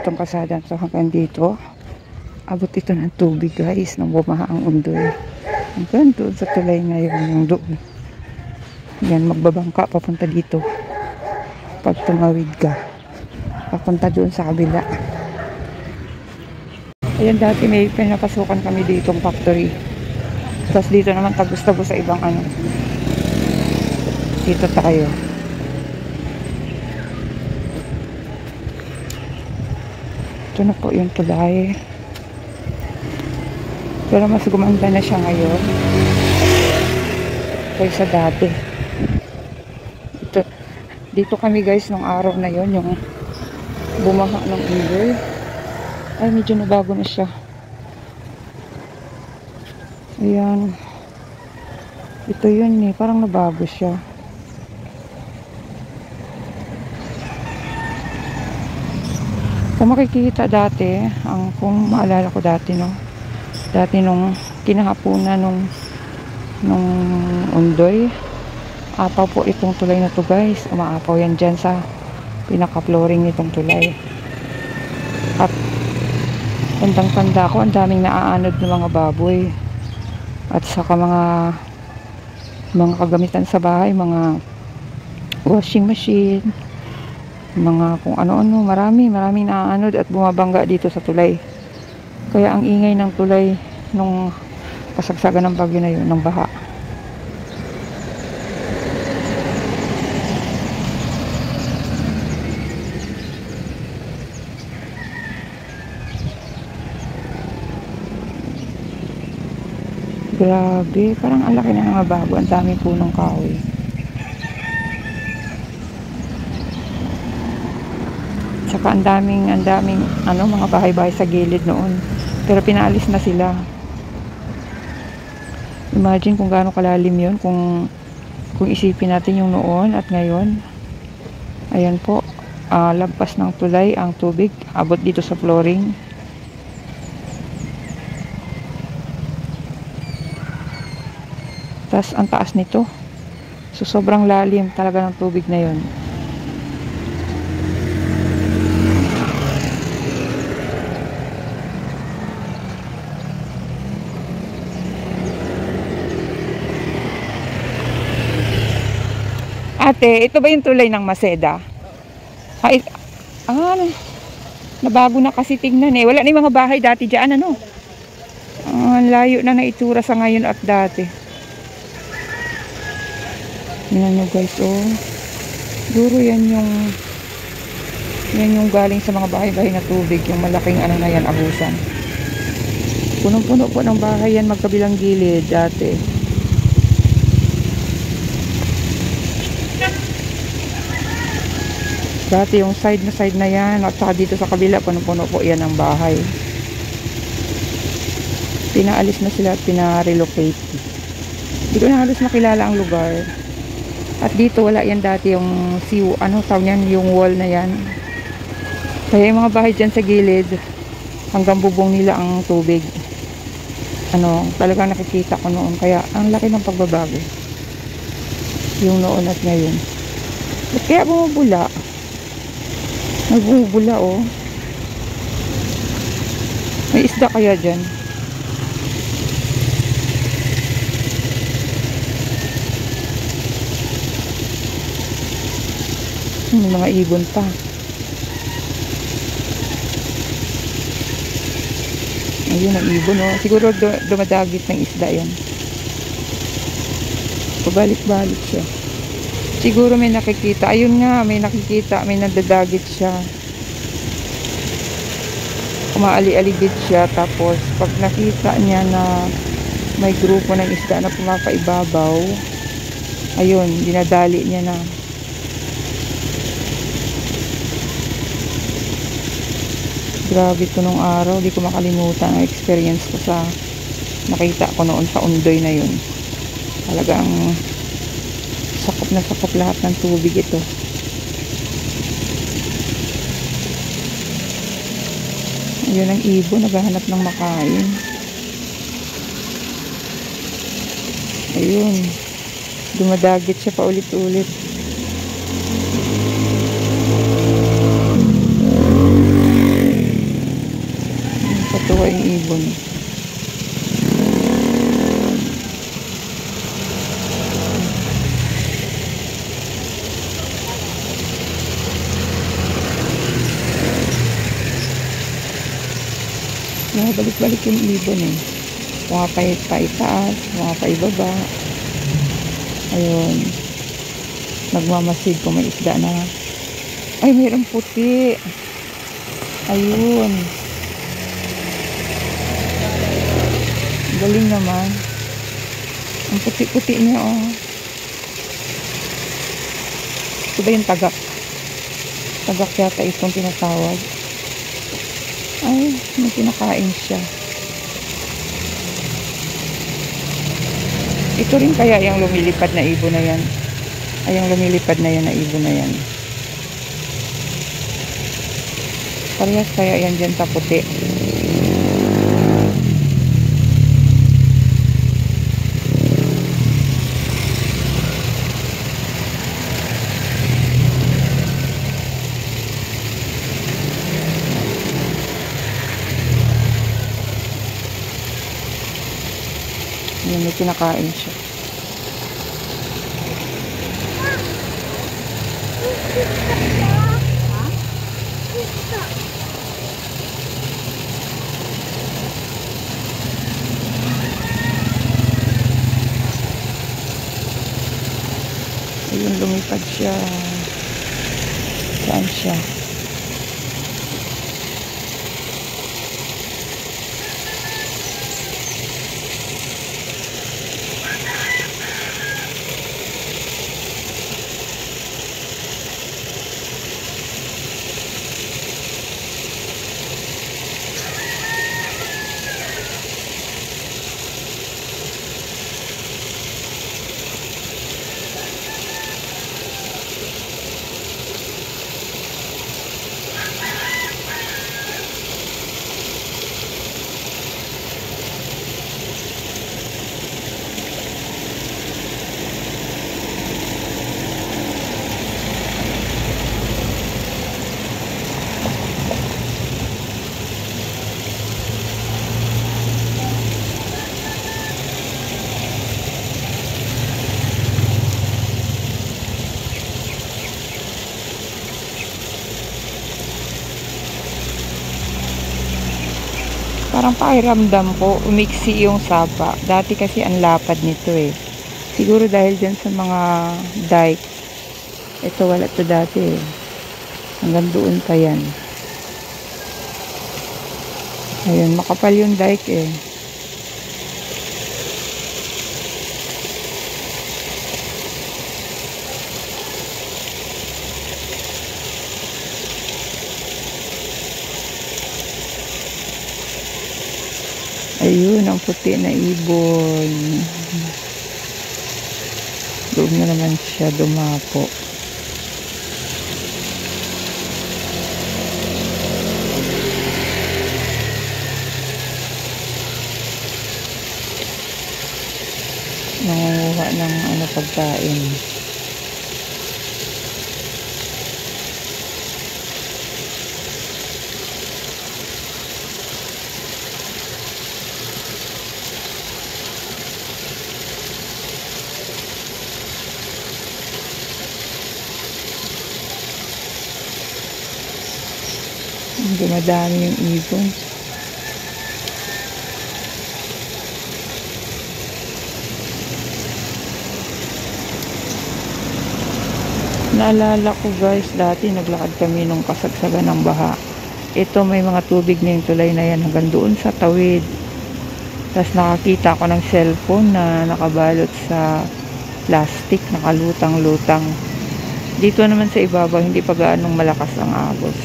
itong kasada to hanggang dito. Abot ito ng tubig guys, nang bumaha ang undoy. Hanggang doon sa tulay ngayon, yung doon. Yan, magbabangka papunta dito. Pag tumawid ka, papunta doon sa kabila. Ayan, dati may pinapasukan kami ditong factory. Tapos dito naman tagos-tagos sa ibang ano. Dito tayo. Ito na po yung tulay. Pero mas gumanda na siya ngayon kaysa dati. Dito kami guys nung araw na yon, yung bumaha ng undoy. Ay, medyo nabago na siya. Ayan. Ito yun eh, parang nabago siya. Kung makikita dati, kung maalala ko dati, no? Dati nung kinahapunan nung undoy, apaw po itong tulay na to guys. Umaapaw yan dyan sa pinaka-flooring nitong tulay. At tandang-tanda ko, ang daming naaanod ng mga baboy. At saka mga kagamitan sa bahay, mga washing machine, mga kung ano-ano, maraming naaanod at bumabangga dito sa tulay. Kaya ang ingay ng tulay nung kasagsagan ng bagyo na yun, ng baha. Grabe, parang ang laki na mga bago, ang daming punong kahoy. Tsaka ang daming mga bahay-bahay sa gilid noon. Pero pinaalis na sila. Imagine kung gaano kalalim yun, kung isipin natin yung noon at ngayon. Ayan po, lagpas ng tulay ang tubig, abot dito sa flooring. Tas ang taas nito. So sobrang lalim talaga ng tubig na yun. Ate, ito ba yung tulay ng Maseda? Nabago na kasi tingnan eh. Wala na yung mga bahay dati dyan, ano? Layo na naitura sa ngayon at dati. Tingnan nyo guys, oh. Siguro yan yung galing sa mga bahay-bahay na tubig. Yung malaking ano na yan, abusan. Punong-puno po ng bahay yan, magkabilang gilid dati. Dati yung side na yan, at saka dito sa kabila, puno-puno po yan ng bahay. Pinaalis na sila at pinarelocate. Hindi ko na halos makilala ang lugar. At dito wala yan dati yung tawag yan, yung wall na yan. Kaya yung mga bahay dyan sa gilid, hanggang bubong nila ang tubig. Talagang nakikita ko noon. Kaya ang laki ng pagbabago. Yung noon at ngayon. At kaya bumubula. Nagbubula oh. May isda kaya dyan? May mga ibon pa. Ayun ang ibon oh. Siguro dumadagit ng isda yan. Pabalik-balik siya. Siguro may nakikita. Ayun nga, may nakikita. May nadadagit siya. Kumaali-aligid siya. Tapos, pag nakita niya na may grupo ng isda na pumapaibabaw, ayun, dinadali niya na. Grabe ito nung araw. Di ko makalimutan ang experience ko sa nakita ko noon sa undoy na yun. Talagang sakop na sakop lahat ng tubig ito. Ayun ang ibon, naghahanap ng makain. Ayun, dumadagit siya pa ulit-ulit. nakakatuwa yung ibon. Balik-balik yung ibon eh. Mga pa itaas, mga pa ibaba. Ayun. Nagmamasid kung may isda na. Ay, mayroong puti. Ayun. Galing naman. Ang puti-puti niya, oh. Ito ba yung tagak? Tagak yata itong tinatawag. Ay, may kinakain siya. Ito rin kaya yung lumilipad na ibon na yan. Ay, yung lumilipad na yan na ibon na yan. Parehas kaya yan dyan sa puti. Yan, may kinakain siya. Ayun, lumipad siya. Saan siya? Parang pakiramdam ko, umiksi yung sapa. Dati kasi ang lapad nito eh. Siguro dahil dyan sa mga dike. Ito wala to dati eh. Hanggang doon pa yan. Ayun, makapal yung dike eh. Ayun, ang puti na ibon. Doon na naman siya dumapo. Nangunguha ng pagkain. Dumadami yung ibon. Naalala ko guys, dati naglakad kami nung kasagsagan ng baha. Ito may mga tubig na yung tulay na yan hanggang doon sa tawid. Tapos nakakita ko ng cellphone na nakabalot sa plastic, nakalutang-lutang. Dito naman sa ibabaw, hindi pa gaanong malakas ang agos.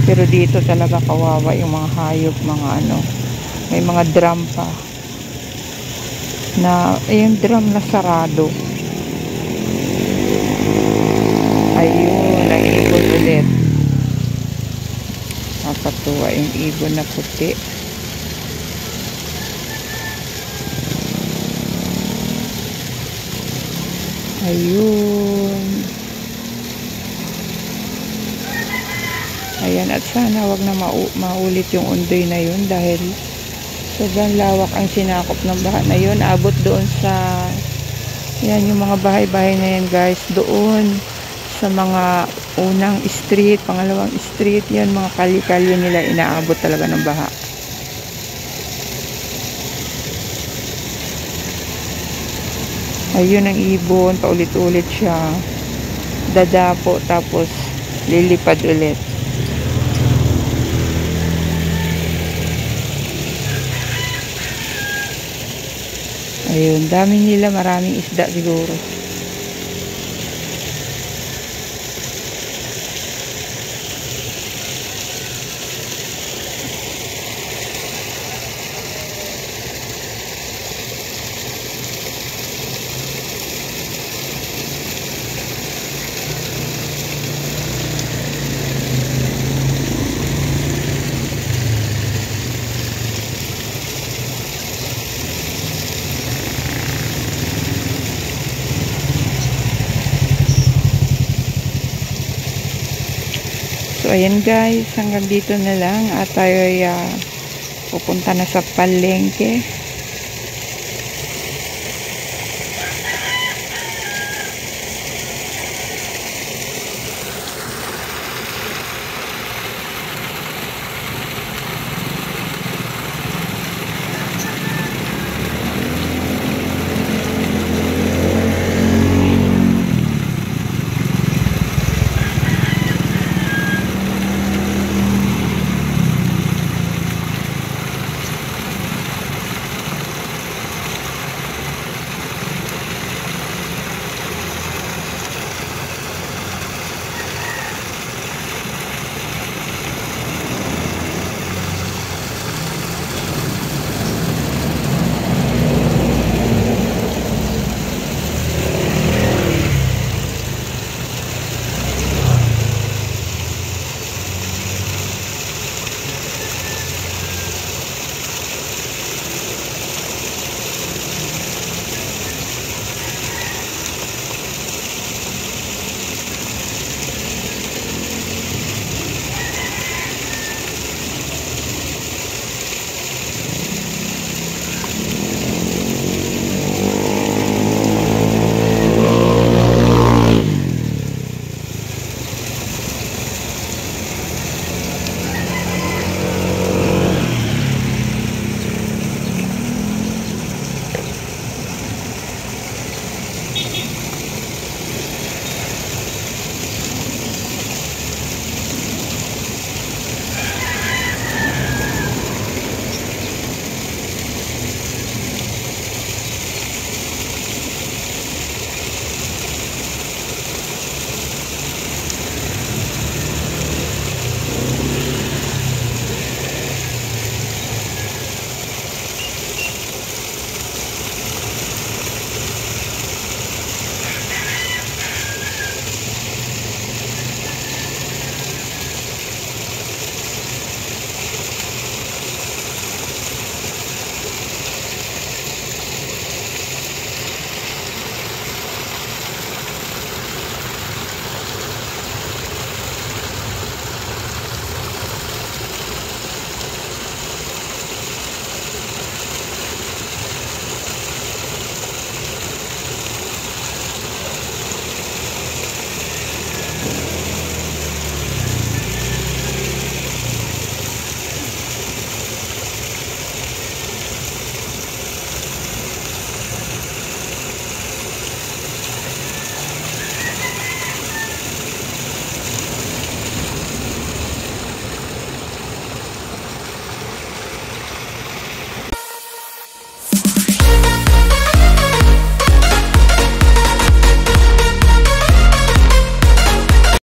Pero dito talaga kawawa yung mga hayop, mga may mga drum pa. Na, yung drum na sarado. Ayun, naibon ulit. Nakakatuwa yung ibon na puti. Ayun. Ayan yun at sana wag na maulit yung undoy na yun dahil sobrang lawak ang sinakop ng baha na yun. Abot doon sa yan, yung mga bahay-bahay na yan guys, doon sa mga unang street, pangalawang street, yan mga kali-kalye nila, inaabot talaga ng baha. Ayun ang ibon, paulit-ulit siya, dadapo tapos lilipad ulit. Ayun, dami nila, maraming isda siguro. So, ayan guys, hanggang dito na lang at tayo ay pupunta na sa palengke.